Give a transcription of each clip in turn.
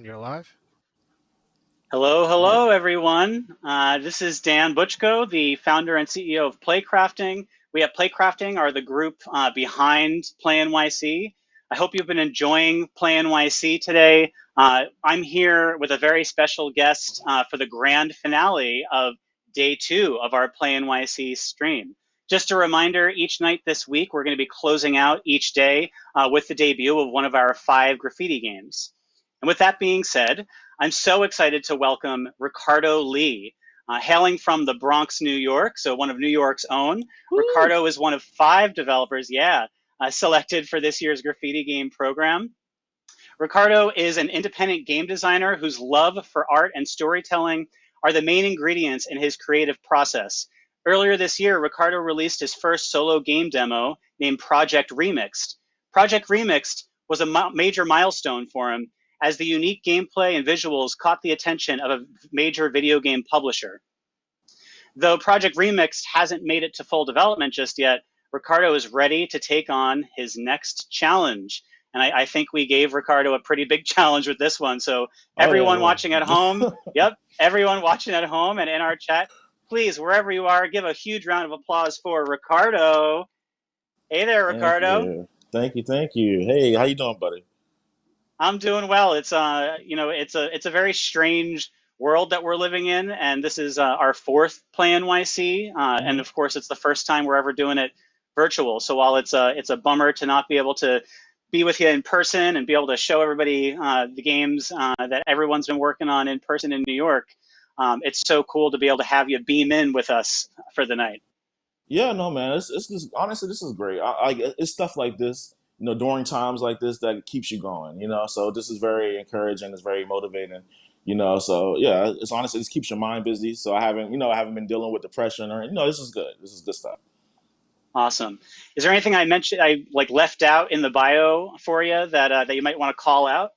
And you're live? Hello, Yeah. hello, everyone. This is Dan Butchko, the founder and CEO of Playcrafting. We at Playcrafting are the group behind Play NYC. I hope you've been enjoying Play NYC today. I'm here with a very special guest for the grand finale of day 2 of our Play NYC stream. Just a reminder, each night this week, we're going to be closing out each day with the debut of one of our 5 graffiti games. And with that being said, I'm so excited to welcome Ricardo Lee. Hailing from the Bronx, New York, so one of New York's own, Woo! Ricardo is one of 5 developers, selected for this year's graffiti game program. Ricardo is an independent game designer whose love for art and storytelling are the main ingredients in his creative process. Earlier this year, Ricardo released his first solo game demo named Project Remixed. Project Remixed was a major milestone for him as the unique gameplay and visuals caught the attention of a major video game publisher. Though Project Remixed hasn't made it to full development just yet, Ricardo is ready to take on his next challenge. And I think we gave Ricardo a pretty big challenge with this one. So Oh everyone watching at home, yeah. everyone watching at home and in our chat, please, wherever you are, give a huge round of applause for Ricardo. Hey there, Thank Ricardo. you. Thank you. Thank you. Hey, how you doing, buddy? I'm doing well. It's a very strange world that we're living in, and this is our 4th Play NYC, and Hmm. of course, it's the first time we're ever doing it virtual. So while it's a bummer to not be able to be with you in person and be able to show everybody the games that everyone's been working on in person in New York, it's so cool to be able to have you beam in with us for the night. Yeah, no, man. It's just, honestly, this is great. It's stuff like this, during times like this that keeps you going. So this is very encouraging. It's very motivating. So yeah, it's honestly this keeps your mind busy. So I haven't been dealing with depression or this is good. This is good stuff. Awesome. Is there anything I like left out in the bio for you that you might want to call out?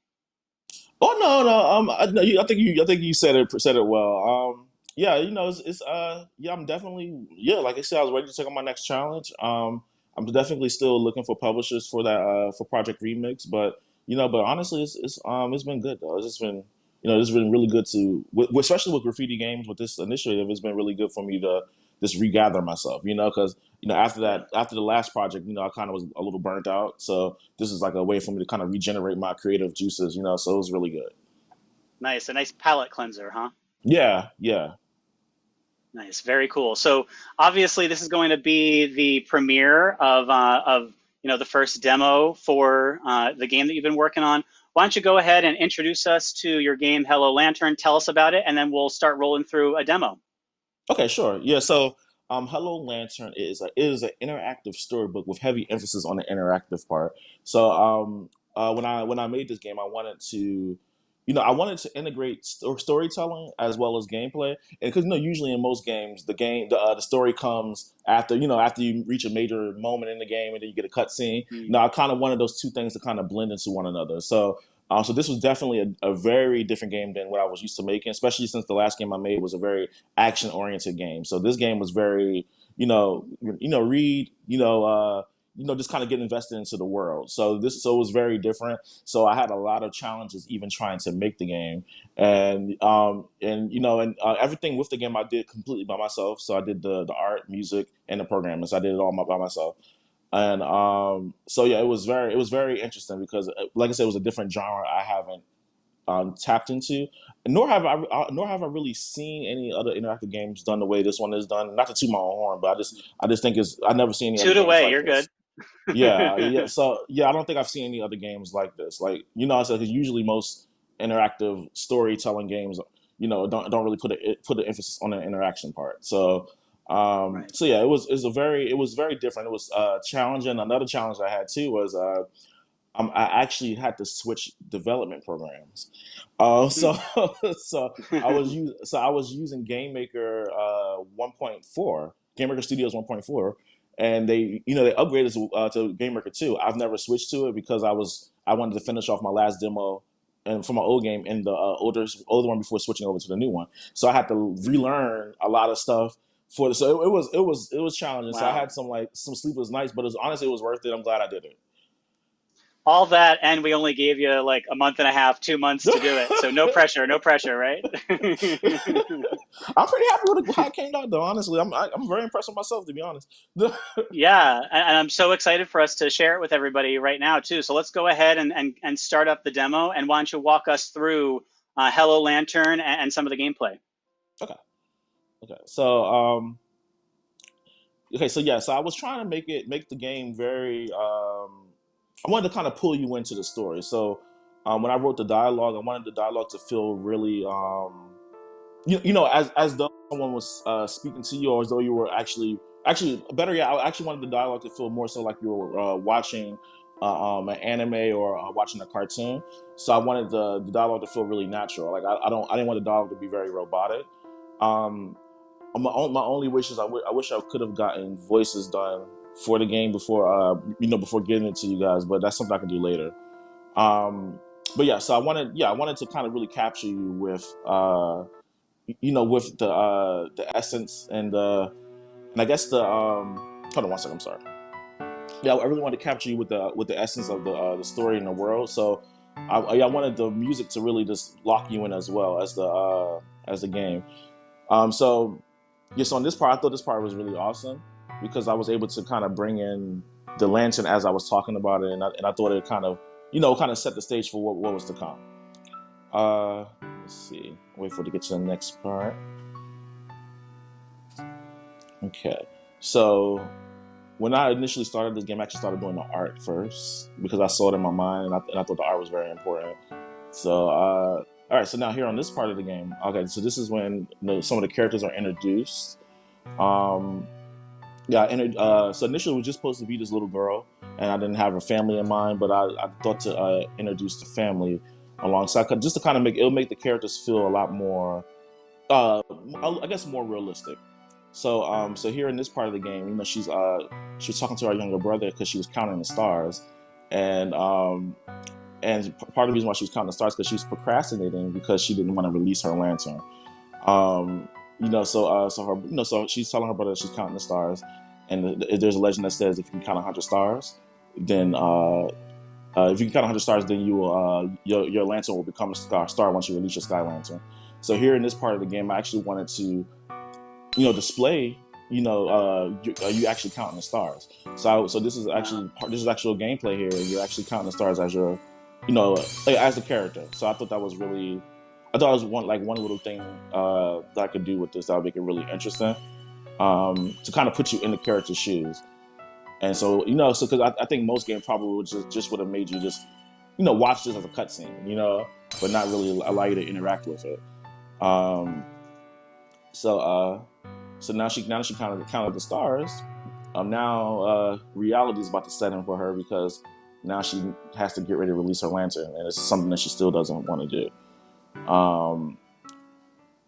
Oh no, no. No, I think you said it well. Yeah, yeah, I'm definitely, yeah. Like I said, I was ready to take on my next challenge. I'm definitely still looking for publishers for that for Project Remix, but honestly, it's been good though. It's just been it's been really good especially with Graffiti Games with this initiative. It's been really good for me to just regather myself. Because after Yeah. after the last project, I kind of was a little burnt out. So this is like a way for me to kind of regenerate my creative juices. So it was really good. Nice. A nice palate cleanser, huh? Yeah, yeah. Nice. Very cool. So obviously this is going to be the premiere of the first demo for the game that you've been working on. Why don't you go ahead and introduce us to your game, Hello Lantern? Tell us about it, and then we'll start rolling through a demo. Okay, sure. Yeah, so Hello Lantern is an interactive storybook with heavy emphasis on the interactive part. So when I made this game, I wanted to integrate storytelling as well as gameplay, and because usually in most games the story comes after you reach a major moment in the game and then you get a cutscene. Hmm. I kind of wanted those two things to kind of blend into one another. So this was definitely a very different game than what I was used to making, especially since the last game I made was a very action oriented game. So this game was very, read, just kind of get invested into the world. So it was very different. So I had a lot of challenges even trying to make the game, and everything with the game I did completely by myself. So I did the art, music, and the programming. So I did it all by myself. And so yeah, it was very interesting because, like I said, it was a different genre I haven't tapped into, nor have I really seen any other interactive games done the way this one is done. Not to toot my own horn, but I just think I never seen any other Toot games away. like You're good. this. Yeah, yeah. So yeah, I don't think I've seen any other games like this. Like I said, 'cause usually most interactive storytelling games, don't really put the emphasis on the interaction part. So Right. so yeah, it was very different. It was challenging. Another challenge I had too was I actually had to switch development programs. Hmm. So so I was using GameMaker 1.4, GameMaker Studios 1.4, and they upgraded to GameMaker 2. I've never switched to it because I wanted to finish off my last demo and for my old game and the older one before switching over to the new one. So I had to Hmm. relearn a lot of stuff for the. So it was challenging. So I Wow. had some sleepless nights, but honestly it was worth it. I'm glad I did it. All that, and we only gave you like a month and a half, 2 months to do it. So no pressure, no pressure, right? I'm pretty happy with how it came out, though. Honestly, I'm very impressed with myself, to be honest. Yeah, and I'm so excited for us to share it with everybody right now too. So let's go ahead and start up the demo. And why don't you walk us through Hello Lantern and some of the gameplay? Okay, okay. So yeah, so I was trying to make the game very. I wanted to kind of pull you into the story. So when I wrote the dialogue, I wanted the dialogue to feel really, as though someone was speaking to you, or as though you were actually better yet, I actually wanted the dialogue to feel more so like you were watching an anime or watching a cartoon. So I wanted the dialogue to feel really natural. Like I didn't want the dialogue to be very robotic. Um, my only wish is I wish I could have gotten voices done for the game before before getting it to you guys, but that's something I can do later. Um, but yeah, so I wanted to kind of really capture you with with the essence and I guess hold on one second, I'm sorry. Yeah, I really wanted to capture you with the essence of the story and the world. So I wanted the music to really just lock you in as well as the game. So yeah, so on this part, I thought this part was really awesome because I was able to kind of bring in the lantern as I was talking about it, and I thought it kind of, kind of set the stage for what was to come. Let's see. Wait for it to get to the next part. Okay. So when I initially started this game, I actually started doing the art first because I saw it in my mind, and I thought the art was very important. So, all right. So now here on this part of the game, okay. So this is when some of the characters are introduced. Um, Yeah, and so initially it was just supposed to be this little girl, and I didn't have a family in mind, but I thought to introduce the family alongside, just to kind of it'll make the characters feel a lot more, uh, I guess, more realistic. So here in this part of the game, she was talking to her younger brother because she was counting the stars, and part of the reason why she was counting the stars because she was procrastinating because she didn't want to release her lantern. Um, so she's telling her brother that she's counting the stars, and there's a legend that says if you can count 100 stars, then if you can count 100 stars, then your lantern will become a star once you release your sky lantern. So here in this part of the game, I actually wanted to display you actually counting the stars. So this is Wow. actually this is actual gameplay here. You're actually counting the stars as your like, as the character. So I thought that was really I thought it was one little thing that I could do with this that would make it really interesting, to kind of put you in the character's shoes. And so so because I think most games probably would just would have made you just watch this as a cutscene, but not really allow you to interact with it. Um, so so now she counted the stars. Now reality is about to set in for her because now she has to get ready to release her lantern, and it's something that she still doesn't want to do.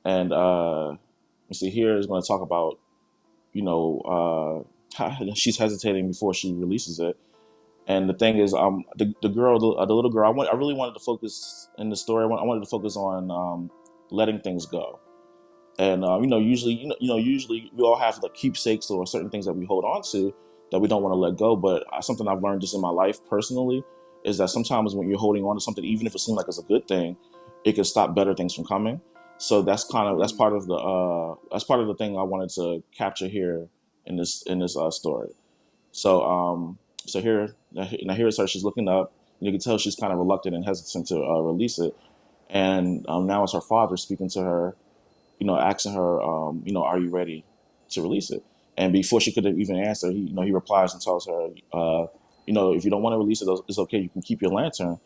And you see here is going to talk about she's hesitating before she releases it. And the thing is, the girl, the little girl, I really wanted to focus in the story. I wanted to focus on letting things go. And usually we all have like keepsakes or certain things that we hold on to that we don't want to let go. But something I've learned just in my life personally is that sometimes when you're holding on to something, even if it seems like it's a good thing, it can stop better things from coming. So Mm. that's part of the thing I wanted to capture here in this story. So so here now here is her. She's looking up. You can tell she's kind of reluctant and hesitant to release it. And now it's her father speaking to her, asking her, are you ready to release it? And before she could have even answered, he replies and tells her, if you don't want to release it, it's okay. You can keep your lantern,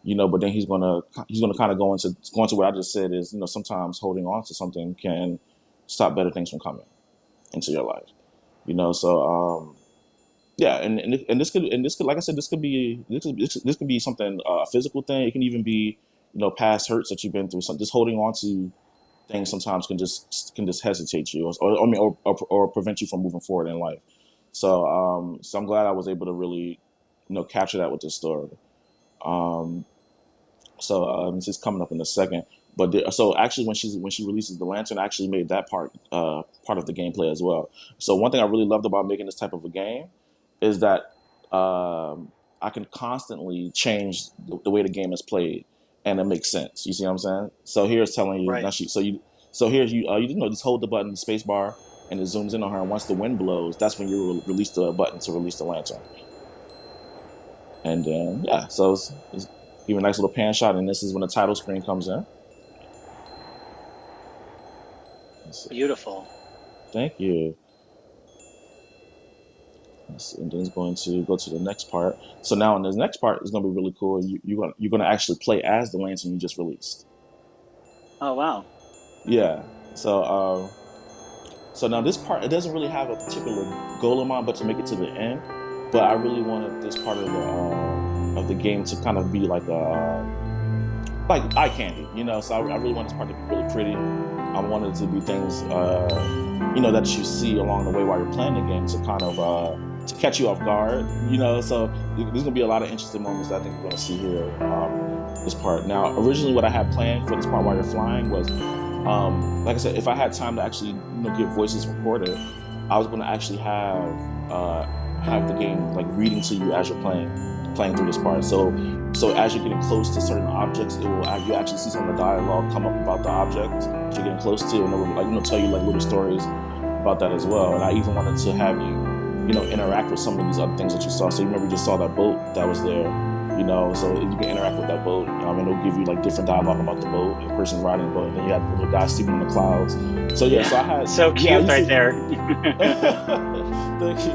But then he's gonna kind of go into what I just said is, sometimes holding on to something can stop better things from coming into your life, So yeah, and this could, like I said, this could be something a physical thing. It can even be past hurts that you've been through. So just holding on to things sometimes can just hesitate you, or prevent you from moving forward in life. So I'm glad I was able to really capture that with this story. Um, this is coming up in a second. But so actually, when she releases the lantern, I actually made that part of the gameplay as well. So one thing I really loved about making this type of a game is that I can constantly change the way the game is played, and it makes sense. You see what I'm saying? So here's telling you now. Right. So here's you just hold the button, the space bar, and it zooms in on her. And once the wind blows, that's when you release the button to release the lantern. And then yeah, so it's give a nice little pan shot, and this is when the title screen comes in. Let's see. Beautiful. Thank you. And then it's going to go to the next part. So now in this next part is going to be really cool. You're going to actually play as the lantern you just released. Oh, wow. Yeah. So so now this part, it doesn't really have a particular goal in mind, but to make it to the end. But I really wanted this part of the game to kind of be like eye candy, you know. So I really want this part to be really pretty. I wanted it to be things, you know, that you see along the way while you're playing the game to kind of to catch you off guard, you know. So there's gonna be a lot of interesting moments that I think we're gonna see here. This part. Now, originally, what I had planned for this part while you're flying was, like I said, if I had time to actually, you know, get voices recorded, I was gonna actually have the game like reading to you as you're playing through this part. So as you're getting close to certain objects, you actually see some of the dialogue come up about the object that you're getting close to, and it will, like, you know, tell you like little stories about that as well. And I even wanted to have you know, interact with some of these other things that you saw. So you remember you just saw that boat that was there, you know, so you can interact with that boat, and it'll give you like different dialogue about the boat, the person riding the boat, and then you had the little guy sleeping in the clouds. So yeah, so I had So yeah, cute right there. Thank you.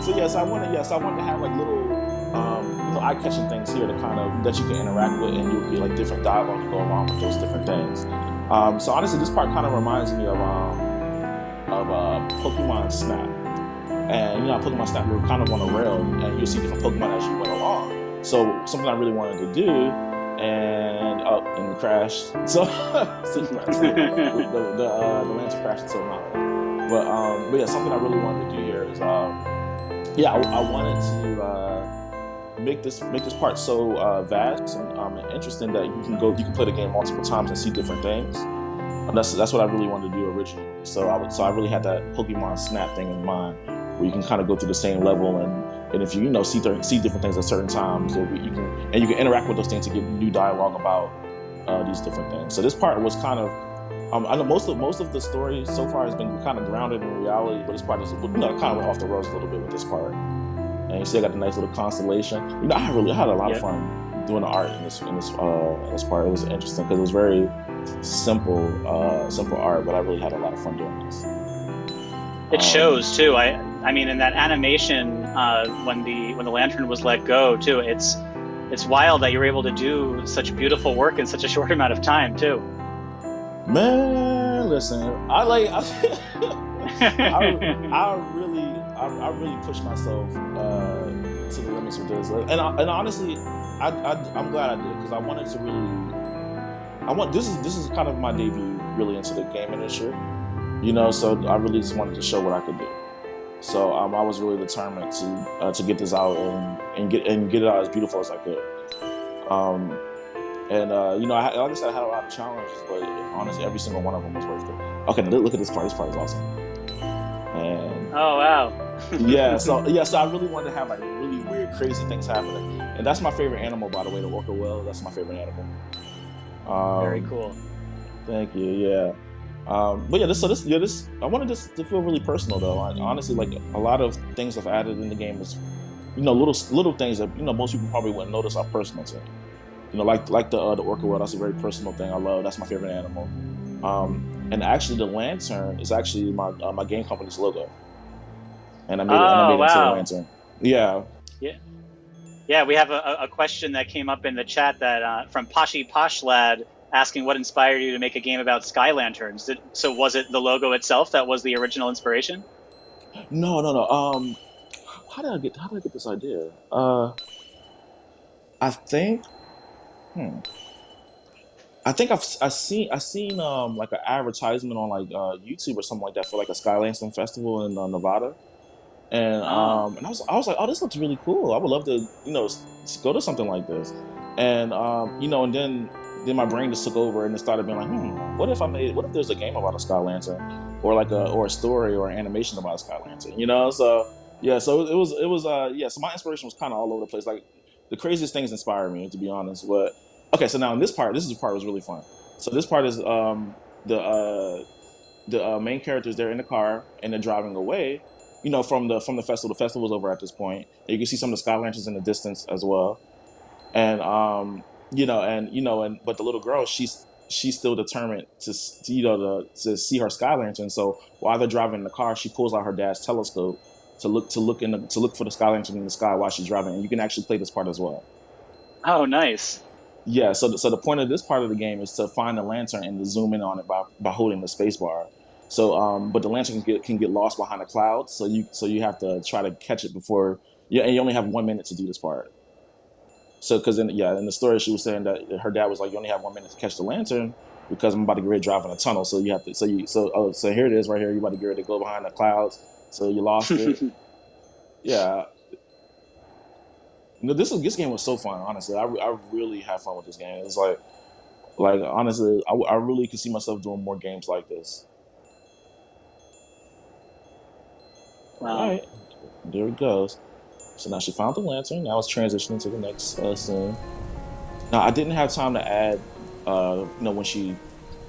So yes, I wanted to have like little, you know, eye-catching things here to kind of that you can interact with, and you'll get like different dialogue to go along with those different things. So honestly, this part kind of reminds me of Pokemon Snap, and you know, Pokemon Snap, we were kind of on a rail, and you'll see different Pokemon as you went along. So something I really wanted to do, and it crashed. So, the lantern crashed until now. But yeah, something I really wanted to do here is yeah, I wanted to make this part so vast and interesting that you can play the game multiple times and see different things. And that's what I really wanted to do originally. So I really had that Pokemon Snap thing in mind, where you can kind of go through the same level, and if you know see different things at certain times, you can interact with those things to get new dialogue about these different things. So this part was kind of I know most of the story so far has been kind of grounded in reality, but this part is, you know, kind of went off the rails a little bit with this part. And you see, I got the nice little constellation. You know, I had a lot of fun doing the art in this part. It was interesting because it was very simple art, but I really had a lot of fun doing this. It shows too. I mean, in that animation, when the lantern was let go too, it's wild that you're able to do such beautiful work in such a short amount of time too. Man, listen, I really pushed myself to the limits with this, and honestly, I'm glad I did, because I wanted to really, this is kind of my debut really into the game industry, you know. So I really just wanted to show what I could do. So I was really determined to get this out and get it out as beautiful as I could. You know, like I said, I had a lot of challenges, but honestly, every single one of them was worth it. Okay, look at this part. This part is awesome. And oh wow. So I really wanted to have like really weird, crazy things happening, and that's my favorite animal, by the way, the orca whale. That's my favorite animal. Very cool. Thank you. Yeah. But yeah, this I wanted this to feel really personal though. Honestly, like a lot of things I've added in the game is, you know, little things that, you know, most people probably wouldn't notice are personal to me. You know, like the orca whale. That's a very personal thing. I love. That's my favorite animal. And actually, the lantern is actually my game company's logo, and I made it into the lantern. Yeah. Yeah. We have a question that came up in the chat that from Poshy Posh Lad, asking what inspired you to make a game about sky lanterns. So was it the logo itself that was the original inspiration? No. How did I get this idea? I think. I think I seen like an advertisement on like YouTube or something like that for like a Sky Lantern festival in Nevada, and and I was like, oh, this looks really cool. I would love to, you know, go to something like this, and you know, and then my brain just took over and it started being like, what if there's a game about a Sky Lantern, or like a story or an animation about a Sky Lantern, you know? So Yeah, so it was yeah. So my inspiration was kind of all over the place. Like the craziest things inspire me, to be honest. But okay, so now in this part, this is the part that was really fun. So this part is the main characters. They're in the car and they're driving away. From the festival. The festival was over at this point. And you can see some of the sky lanterns in the distance as well. And and but the little girl, she's still determined to see her sky lantern. So while they're driving in the car, she pulls out her dad's telescope to look for the sky lantern in the sky while she's driving. And you can actually play this part as well. Oh, nice. Yeah. So the point of this part of the game is to find the lantern and to zoom in on it by holding the space bar. So, but the lantern can get lost behind a cloud. So you have to try to catch it before. Yeah, and you only have 1 minute to do this part. So, because in the story, she was saying that her dad was like, "You only have 1 minute to catch the lantern because I'm about to get ready to drive in a tunnel. So you have to, so here it is, right here. You about to get ready to go behind the clouds. So you lost it. Yeah, this game was so fun. Honestly, I really had fun with this game. It's like honestly, I really could see myself doing more games like this. All Wow. right, there it goes. So now she found the lantern. Now it's transitioning to the next scene. Now I didn't have time to add, when she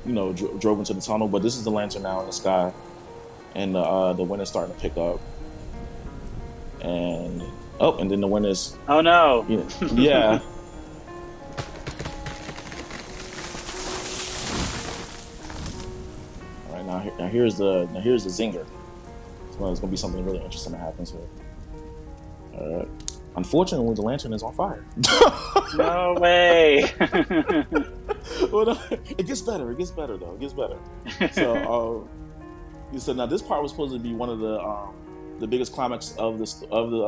drove into the tunnel. But this is the lantern now in the sky, and the wind is starting to pick up, and and then the wind is, Oh no. yeah. All right, now here's the zinger. So it's gonna be something really interesting that happens here. All right. Unfortunately, the lantern is on fire. No way. Well, no, it gets better. It gets better though. It gets better. So, so now this part was supposed to be one of the biggest climax of the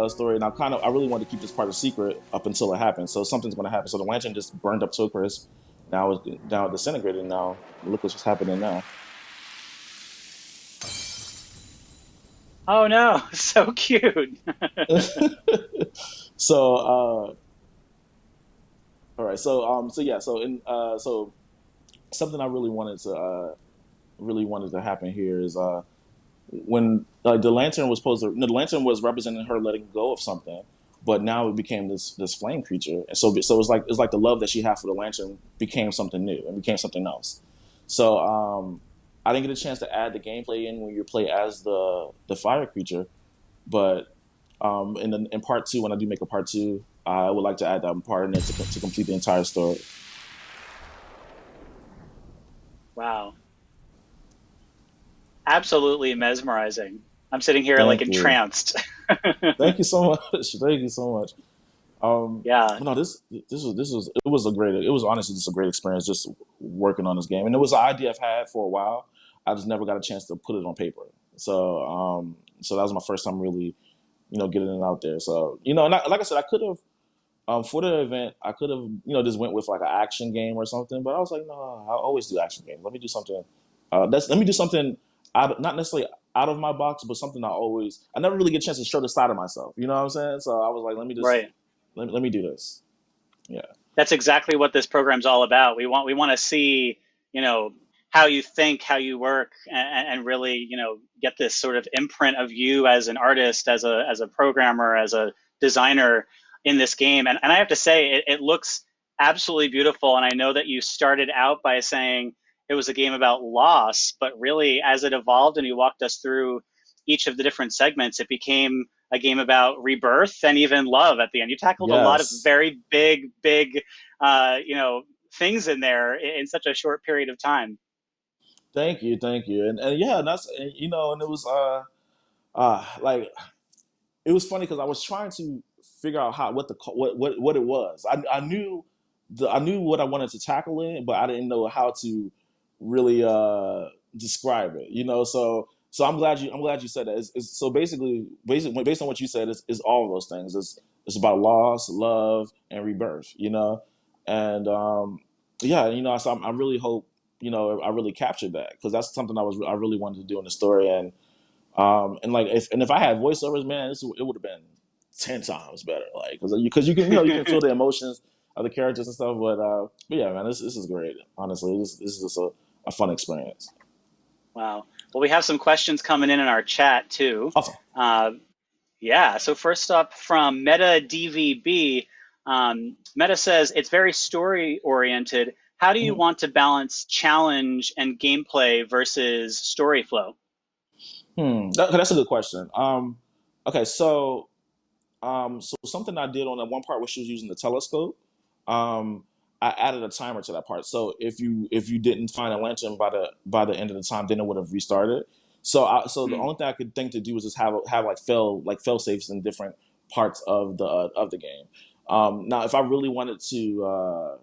story, and I really wanted to keep this part a secret up until it happened. So something's going to happen. So the lantern just burned up to a crisp. Now it's disintegrated. Now look what's happening now. Oh no, so cute. So all right. So yeah. So something I really wanted to happen here is when the lantern was supposed to no, the lantern was representing her letting go of something, but now it became this flame creature. And so it's like the love that she had for the lantern became something new and became something else. So I didn't get a chance to add the gameplay in when you play as the fire creature, but in part two, when I do make a part two, I would like to add that part in there to complete the entire story. Wow. Absolutely mesmerizing. I'm sitting here like Thank you. entranced. Thank you so much. Thank you so much. Yeah. No, it was a great, it was honestly just a great experience just working on this game, and it was an idea I've had for a while. I just never got a chance to put it on paper. So that was my first time really, getting it out there. So and like I said, I could have for the event, I could have just went with like an action game or something, but I was like, no, I always do action games. Let me do something. Let me do something not necessarily out of my box, but something I never really get a chance to show the side of myself. You know what I'm saying? So I was like, Right. let me do this. Yeah. That's exactly what this program's all about. We want to see, you know, how you think, how you work, and really, get this sort of imprint of you as an artist, as a programmer, as a designer in this game. And I have to say, it looks absolutely beautiful. And I know that you started out by saying it was a game about loss, but really, as it evolved and you walked us through each of the different segments, it became a game about rebirth and even love at the end. You tackled a lot of Yes. very big, uh, you know, things in there in such a short period of time. Thank you, and yeah, and and it was like it was funny because I was trying to figure out what it was. I knew what I wanted to tackle in, but I didn't know how to really describe it. So I'm glad you said that. So basically based on what you said, is all of those things. It's about loss, love, and rebirth. And yeah, so I really hope I really captured that because that's something I really wanted to do in the story. And like if I had voiceovers, man, it would have been 10 times better. Like because you can you can feel the emotions of the characters and stuff. But yeah, man, this is great. Honestly, this is just a fun experience. Wow. Well, we have some questions coming in our chat too. Awesome. Uh, Yeah, so first up from Meta DVB, Meta says it's very story oriented. How do you Mhm. want to balance challenge and gameplay versus story flow? That's a good question. Okay, so something I did on that one part where she was using the telescope, um, I added a timer to that part. So if you didn't find a lantern by the end of the time, then it would have restarted. So the Hmm, only thing I could think to do was just have like fail safes in different parts of the game. Now, if I really wanted to,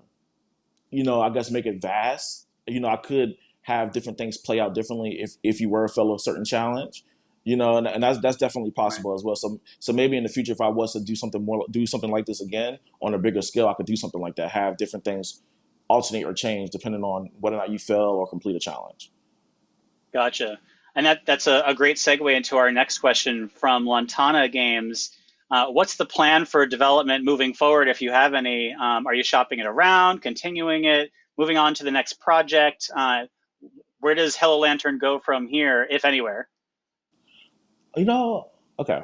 I guess make it vast. I could have different things play out differently if you were a fellow a certain challenge. And that's definitely right. possible as well. So maybe in the future, if I was to do something like this again on a bigger scale, I could do something like that. Have different things alternate or change depending on whether or not you fail or complete a challenge. Gotcha. And that's a great segue into our next question from Lantana Games. What's the plan for development moving forward, if you have any? Are you shopping it around, continuing it, moving on to the next project? Where does Hello Lantern go from here, if anywhere? You know, okay.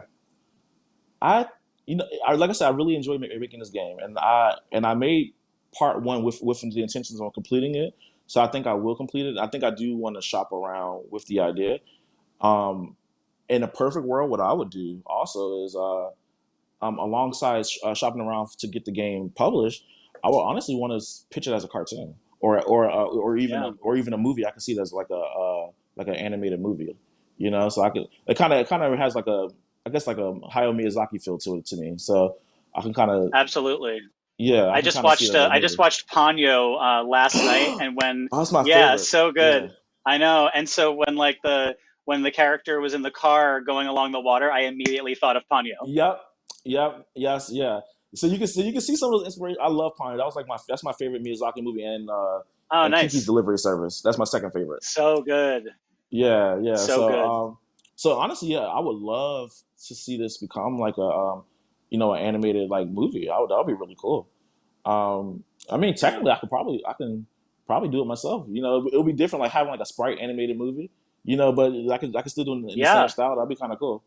I like I said, I really enjoyed making this game, and I made part one with the intentions on completing it. So I think I will complete it. I think I do want to shop around with the idea. Um, in a perfect world, what I would do also is alongside shopping around to get the game published, I would honestly want to pitch it as a cartoon or even Yeah, a movie. I can see it as like an animated movie, So I could it kind of has like a I guess like a Hayao Miyazaki feel to it to me. So I can kind of absolutely. yeah I I can just kind of see it watched as a I just movie. watched Ponyo last night, and when Oh, that's my yeah, favorite. so Yeah. good. I know. And so when the character was in the car going along the water, I immediately thought of Ponyo. Yep. Yep. Yes. Yeah. So you can see some of those inspiration. I love Pine. That's my favorite Miyazaki movie, Oh, and Kiki's nice. Delivery Service. That's my second favorite. So good. Yeah. Yeah. So good. So honestly, yeah, I would love to see this become like an animated like movie. That would be really cool. I mean, Yeah. technically, I can probably do it myself. It'll be different, like having like a sprite animated movie. But I could still do it in the same Yeah. style. That'd be kind of cool.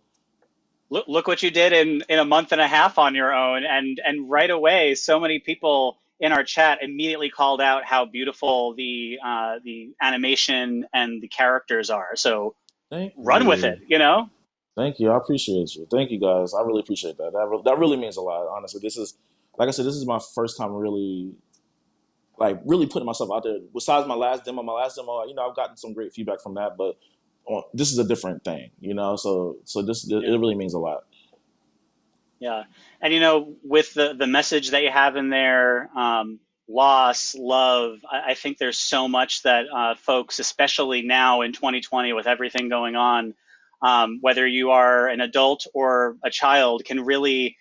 Look what you did in a month and a half on your own, and right away so many people in our chat immediately called out how beautiful the animation and the characters are. So Thank run with it, you. you know? Thank you. I appreciate you. Thank you, guys. I really appreciate that. That really means a lot. Honestly, this is like I said. This is my first time really putting myself out there. Besides my last demo, I've gotten some great feedback from that, but this is a different thing. So this it Yeah. really means a lot. Yeah. And with the message that you have in there, loss, love, I think there's so much that folks, especially now in 2020 with everything going on, whether you are an adult or a child, can really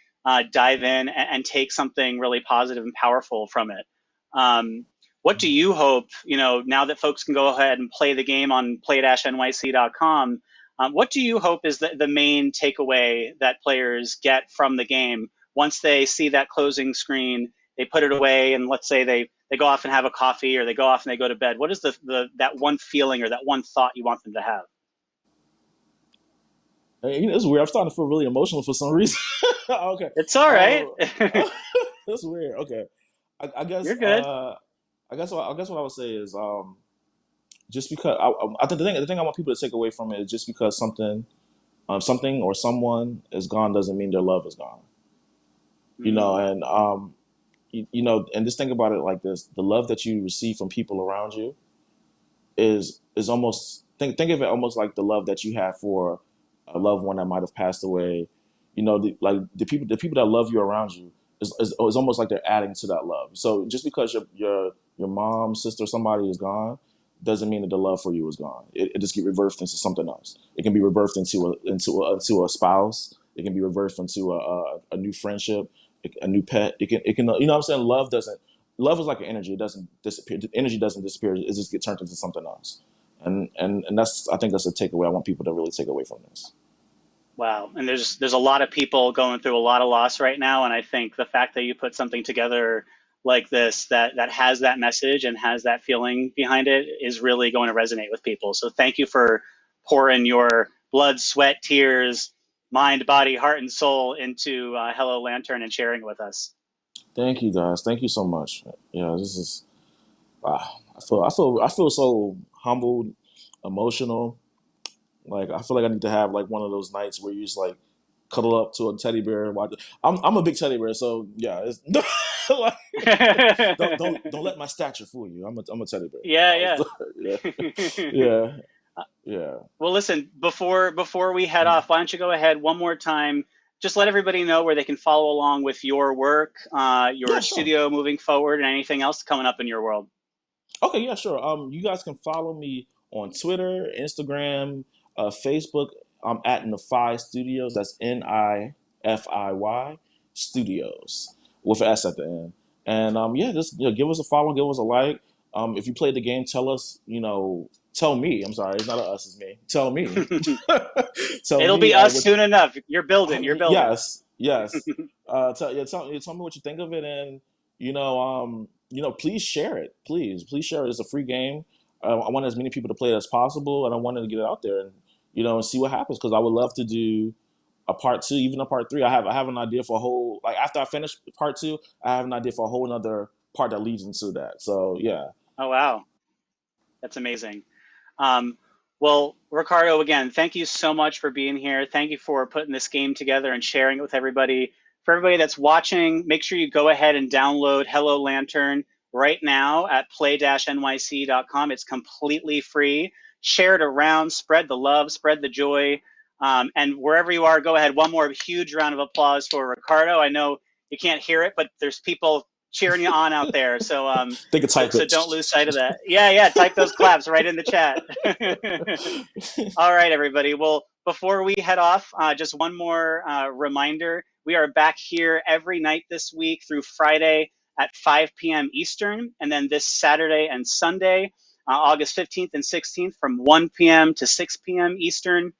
dive in and take something really positive and powerful from it. Um, what do you hope, now that folks can go ahead and play the game on play-nyc.com, what do you hope is the main takeaway that players get from the game once they see that closing screen? They put it away, and let's say they go off and have a coffee, or they go off and they go to bed. What is that one feeling or that one thought you want them to have? And, it's weird. I'm starting to feel really emotional for some reason. Okay. It's all right. Um, that's weird. Okay. I guess You're good. what I would say is just because I think the thing I want people to take away from it is just because something or someone is gone doesn't mean their love is gone. Mm, And and just think about it like this: the love that you receive from people around you is almost think of it almost like the love that you have for a loved one that might have passed away. Like the people that love you around you is almost like they're adding to that love. So just because your mom, sister, somebody is gone, doesn't mean that the love for you is gone. It just get reversed into something else. It can be reversed into a spouse. It can be reversed into a new friendship, a new pet. It can what I'm saying. Love is like an energy. It doesn't disappear. The energy doesn't disappear. It just gets turned into something else. And that's I think that's a takeaway. I want people to really take away from this. wow. And there's a lot of people going through a lot of loss right now, and I think the fact that you put something together like this that has that message and has that feeling behind it is really going to resonate with people. So thank you for pouring your blood, sweat, tears, mind, body, heart, and soul into Hello Lantern and sharing with us. Thank you guys. Thank you so much. Yeah, this is. I feel so humbled, emotional. Like I feel like I need to have like one of those nights where you just like cuddle up to a teddy bear and watch. I'm a big teddy bear, so yeah. It's, like, don't let my stature fool you. I'm a teddy bear. Yeah, Yeah, yeah. yeah, yeah. Well, listen, before we head off, why don't you go ahead one more time? Just let everybody know where they can follow along with your work, Yeah, your sure. studio moving forward, and anything else coming up in your world. Okay, yeah, sure. You guys can follow me on Twitter, Instagram, Facebook. I'm at Nifiy Studios. That's Nifiy Studios with an S at the end. And yeah, just give us a follow, give us a like. If you played the game, tell us. Tell me. I'm sorry, it's not a us, it's me. Tell me. Tell It'll me be us what. soon enough. You're building. You're building. Yes, yes. Tell me what you think of it, and please share it. Please share it. It's a free game. I want as many people to play it as possible, and I wanted to get it out there and and see what happens because I would love to do a part two, even a part three. I have an idea for a whole like after I finish part two, I have an idea for a whole another part that leads into that. So yeah, Oh wow, that's amazing. Um, well, Ricardo, again, thank you so much for being here. Thank you for putting this game together and sharing it with everybody. For everybody that's watching, make sure you go ahead and download Hello Lantern right now at play-nyc.com. It's completely free. Share it around, spread the love, spread the joy. And wherever you are, go ahead. One more huge round of applause for Ricardo. I know you can't hear it, but there's people cheering you on out there. So they could so, type so it. don't lose sight of that. Yeah, type those claps right in the chat. All right, everybody. Well, before we head off, just one more reminder. We are back here every night this week through Friday at 5 p.m. Eastern, and then this Saturday and Sunday, August 15th and 16th from 1 p.m. to 6 p.m. Eastern.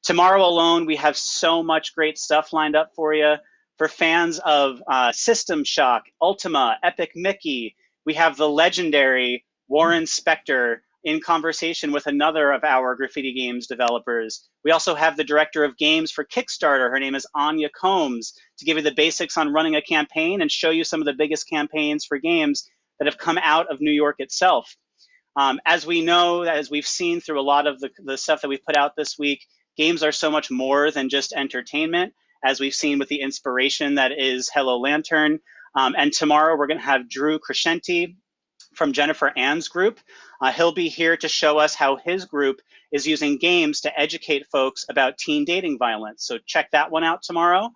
Tomorrow alone, we have so much great stuff lined up for you. For fans of System Shock, Ultima, Epic Mickey, we have the legendary Warren Spector in conversation with another of our Graffiti Games developers. We also have the director of games for Kickstarter. Her name is Anya Combs, to give you the basics on running a campaign and show you some of the biggest campaigns for games that have come out of New York itself. As we know, as we've seen through a lot of the stuff that we've put out this week, games are so much more than just entertainment, as we've seen with the inspiration that is Hello Lantern. And tomorrow we're going to have Drew Crescenti from Jennifer Ann's group. He'll be here to show us how his group is using games to educate folks about teen dating violence. So check that one out tomorrow.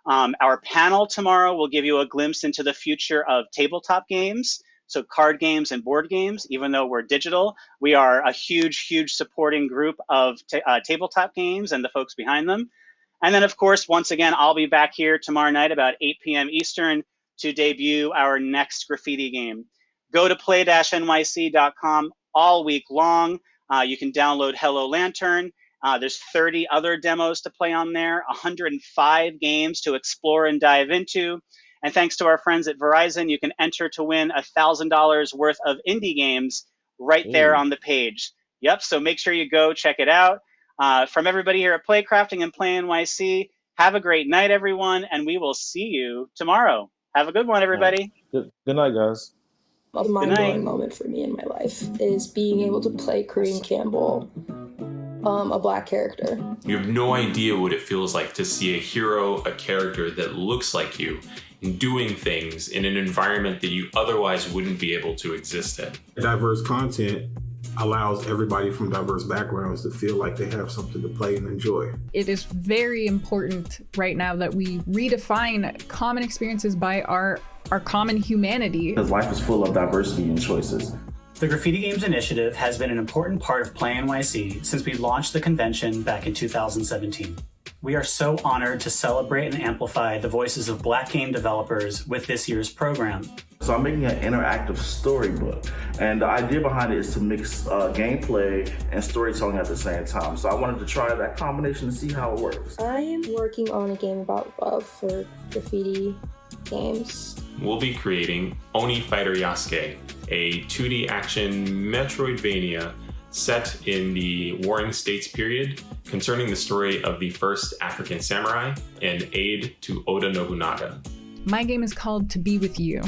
Our panel tomorrow will give you a glimpse into the future of tabletop games. So card games and board games, even though we're digital, we are a huge supporting group of tabletop games and the folks behind them. And then, of course, once again, I'll be back here tomorrow night about 8 p.m. Eastern to debut our next graffiti game. Go to play-nyc.com all week long. You can download Hello Lantern. There's 30 other demos to play on there, 105 games to explore and dive into. And thanks to our friends at Verizon, you can enter to win $1,000 worth of indie games right there Ooh. on the page. Yep, so make sure you go check it out. From everybody here at Playcrafting and Play NYC, have a great night, everyone, and we will see you tomorrow. Have a good one, All right. everybody. Good night, guys. A mind-blowing moment for me in my life is being able to play Kareem Campbell, a black character. You have no idea what it feels like to see a hero, a character that looks like you, and doing things in an environment that you otherwise wouldn't be able to exist in. Diverse content allows everybody from diverse backgrounds to feel like they have something to play and enjoy. It is very important right now that we redefine common experiences by our common humanity. Because life is full of diversity and choices. The Graffiti Games initiative has been an important part of Play NYC since we launched the convention back in 2017. We are so honored to celebrate and amplify the voices of Black game developers with this year's program. So I'm making an interactive storybook, and the idea behind it is to mix gameplay and storytelling at the same time. So I wanted to try that combination and see how it works. I am working on a game about love for Graffiti Games. We'll be creating Oni Fighter Yasuke, a 2D action Metroidvania set in the Warring States period, concerning the story of the first African samurai and aide to Oda Nobunaga. My game is called To Be With You.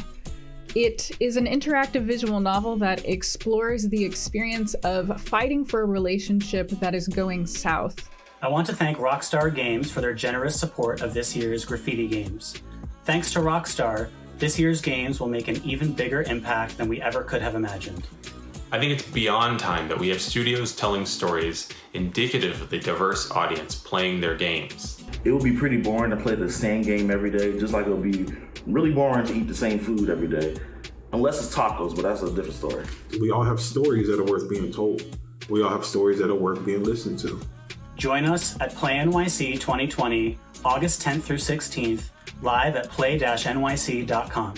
It is an interactive visual novel that explores the experience of fighting for a relationship that is going south. I want to thank Rockstar Games for their generous support of this year's Graffiti Games. Thanks to Rockstar, this year's games will make an even bigger impact than we ever could have imagined. I think it's beyond time that we have studios telling stories indicative of the diverse audience playing their games. It would be pretty boring to play the same game every day, just like it would be really boring to eat the same food every day. Unless it's tacos, but that's a different story. We all have stories that are worth being told. We all have stories that are worth being listened to. Join us at Play NYC 2020, August 10th through 16th, live at play-nyc.com.